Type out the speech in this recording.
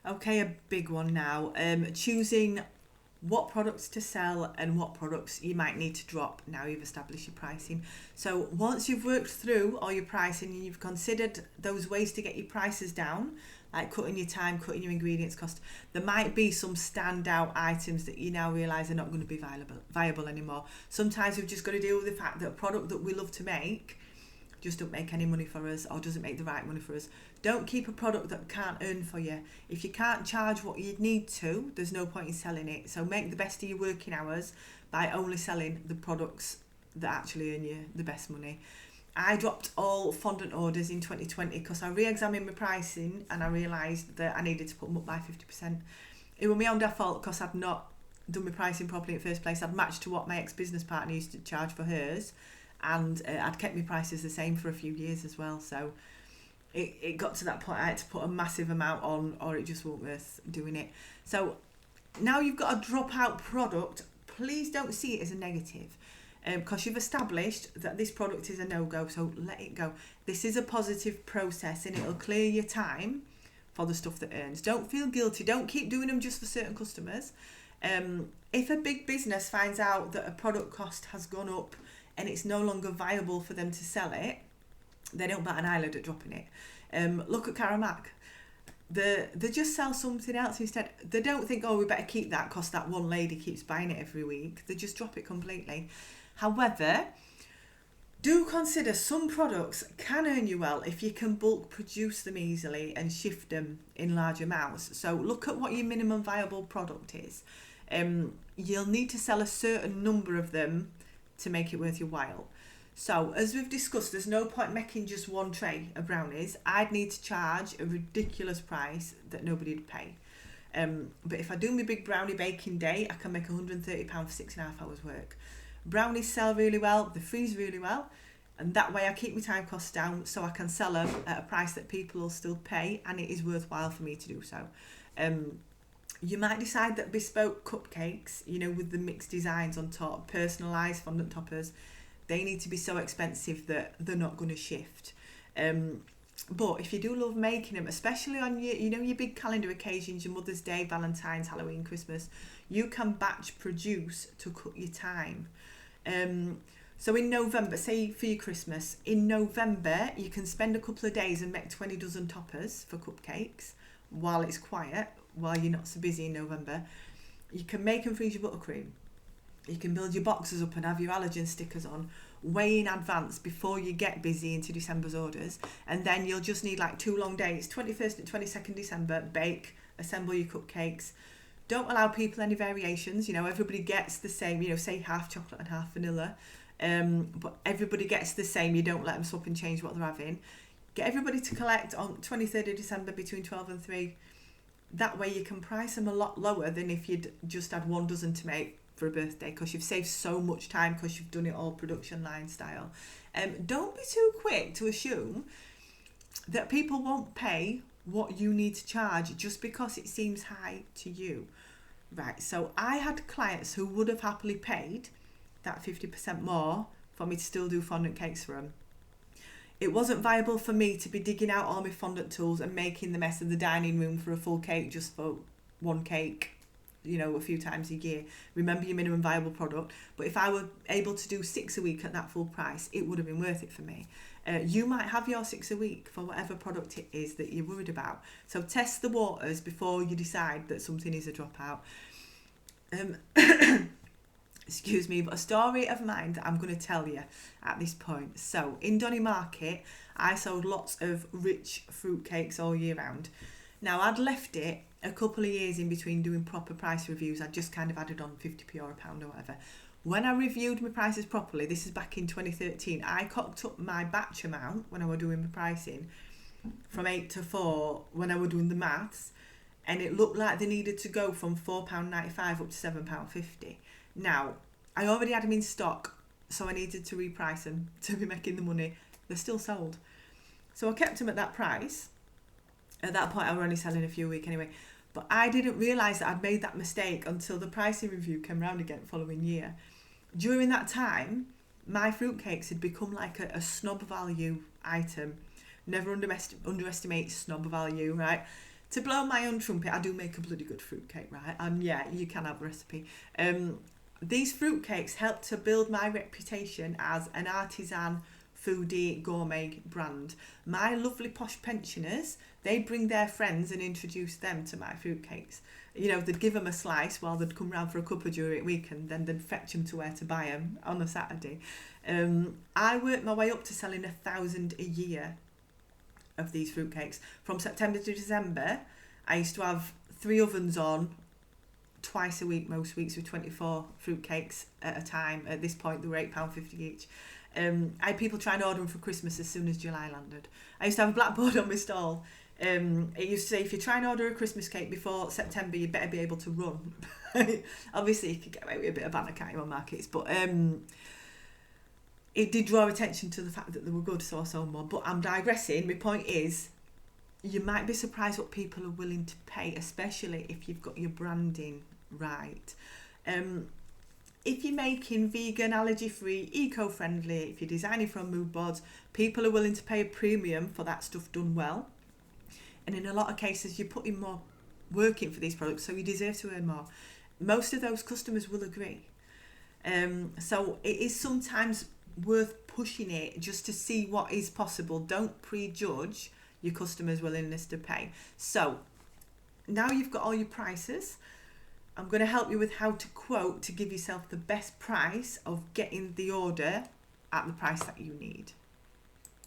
Okay, a big one now. Choosing what products to sell and what products you might need to drop now you've established your pricing. So once you've worked through all your pricing and you've considered those ways to get your prices down, like cutting your time, cutting your ingredients cost, there might be some standout items that you now realise are not going to be viable anymore. Sometimes we've just got to deal with the fact that a product that we love to make just don't make any money for us or doesn't make the right money for us. Don't keep a product that can't earn for you. If you can't charge what you'd need to, there's no point in selling it. So make the best of your working hours by only selling the products that actually earn you the best money. I dropped all fondant orders in 2020 because I re-examined my pricing and I realised that I needed to put them up by 50%. It was my own fault because I'd not done my pricing properly in the first place. I'd matched to what my ex-business partner used to charge for hers, and I'd kept my prices the same for a few years as well. So it got to that point I had to put a massive amount on or it just wasn't worth doing it. So now you've got a drop out product, please don't see it as a negative, because you've established that this product is a no-go, so let it go. This is a positive process and it'll clear your time for the stuff that earns. Don't feel guilty, don't keep doing them just for certain customers. If a big business finds out that a product cost has gone up and it's no longer viable for them to sell it, they don't bat an eyelid at dropping it. Look at Caramac. They just sell something else instead. They don't think, oh, we better keep that because that one lady keeps buying it every week. They just drop it completely. However, do consider some products can earn you well if you can bulk produce them easily and shift them in large amounts. So look at what your minimum viable product is. You'll need to sell a certain number of them to make it worth your while. So as we've discussed, there's no point making just one tray of brownies. I'd need to charge a ridiculous price that nobody'd pay. But if I do my big brownie baking day, I can make £130 for 6.5 hours work. Brownies sell really well, they freeze really well, and that way I keep my time costs down so I can sell them at a price that people will still pay and it is worthwhile for me to do so. You might decide that bespoke cupcakes, with the mixed designs on top, personalised fondant toppers, they need to be so expensive that they're not going to shift. But if you do love making them, especially on your big calendar occasions, your Mother's Day, Valentine's, Halloween, Christmas, you can batch produce to cut your time. So in November, say for your Christmas, in November, you can spend a couple of days and make 20 dozen toppers for cupcakes while it's quiet, while you're not so busy in November. You can make and freeze your buttercream. You can build your boxes up and have your allergen stickers on way in advance before you get busy into December's orders. And then you'll just need like 2 long days, 21st and 22nd December, bake, assemble your cupcakes. Don't allow people any variations. Everybody gets the same, say half chocolate and half vanilla. But everybody gets the same. You don't let them swap and change what they're having. Get everybody to collect on 23rd of December between 12 and 3. That way you can price them a lot lower than if you'd just had 1 dozen to make for a birthday, because you've saved so much time because you've done it all production line style. Don't be too quick to assume that people won't pay what you need to charge just because it seems high to you. Right, so I had clients who would have happily paid that 50% more for me to still do fondant cakes for them. It wasn't viable for me to be digging out all my fondant tools and making the mess of the dining room for a full cake just for one cake, a few times a year. Remember your minimum viable product. But if I were able to do 6 a week at that full price, it would have been worth it for me. You might have your 6 a week for whatever product it is that you're worried about. So test the waters before you decide that something is a dropout. Excuse me, but a story of mine that I'm going to tell you at this point. So in Donny Market, I sold lots of rich fruit cakes all year round. Now I'd left it a couple of years in between doing proper price reviews. I'd just kind of added on 50p or a pound or whatever. When I reviewed my prices properly, this is back in 2013, I cocked up my batch amount when I was doing my pricing from 8 to 4 when I was doing the maths, and it looked like they needed to go from £4.95 up to £7.50. Now, I already had them in stock, so I needed to reprice them to be making the money. They're still sold. So I kept them at that price. At that point, I was only selling a few a week anyway. But I didn't realise that I'd made that mistake until the pricing review came round again the following year. During that time, my fruitcakes had become like a snob value item. Never underestimate snob value, right? to blow my own trumpet, I do make a bloody good fruitcake, right? And yeah, you can have a recipe. These fruitcakes help to build my reputation as an artisan foodie gourmet brand. My lovely posh pensioners, they bring their friends and introduce them to my fruitcakes. You know, they'd give them a slice while they'd come round for a cuppa during the week, and then they'd fetch them to where to buy them on a Saturday. I worked my way up to selling 1,000 a year of these fruitcakes. From September to December, I used to have 3 ovens on twice a week, most weeks, with 24 fruitcakes at a time. At this point, they were £8.50 each. I had people trying to order them for Christmas as soon as July landed. I used to have a blackboard on my stall. It used to say, if you try and order a Christmas cake before September, you better be able to run. Obviously, you could get away with a bit of banter, can't you, on markets, but it did draw attention to the fact that they were good, so I sold more. But I'm digressing. My point is, you might be surprised what people are willing to pay, especially if you've got your branding right. If you're making vegan, allergy-free, eco-friendly, if you're designing from mood boards, people are willing to pay a premium for that stuff done well. And in a lot of cases, you're putting more work in for these products, so you deserve to earn more. Most of those customers will agree. So it is sometimes worth pushing it just to see what is possible. Don't prejudge your customers' willingness to pay. So now you've got all your prices, I'm going to help you with how to quote to give yourself the best price of getting the order at the price that you need.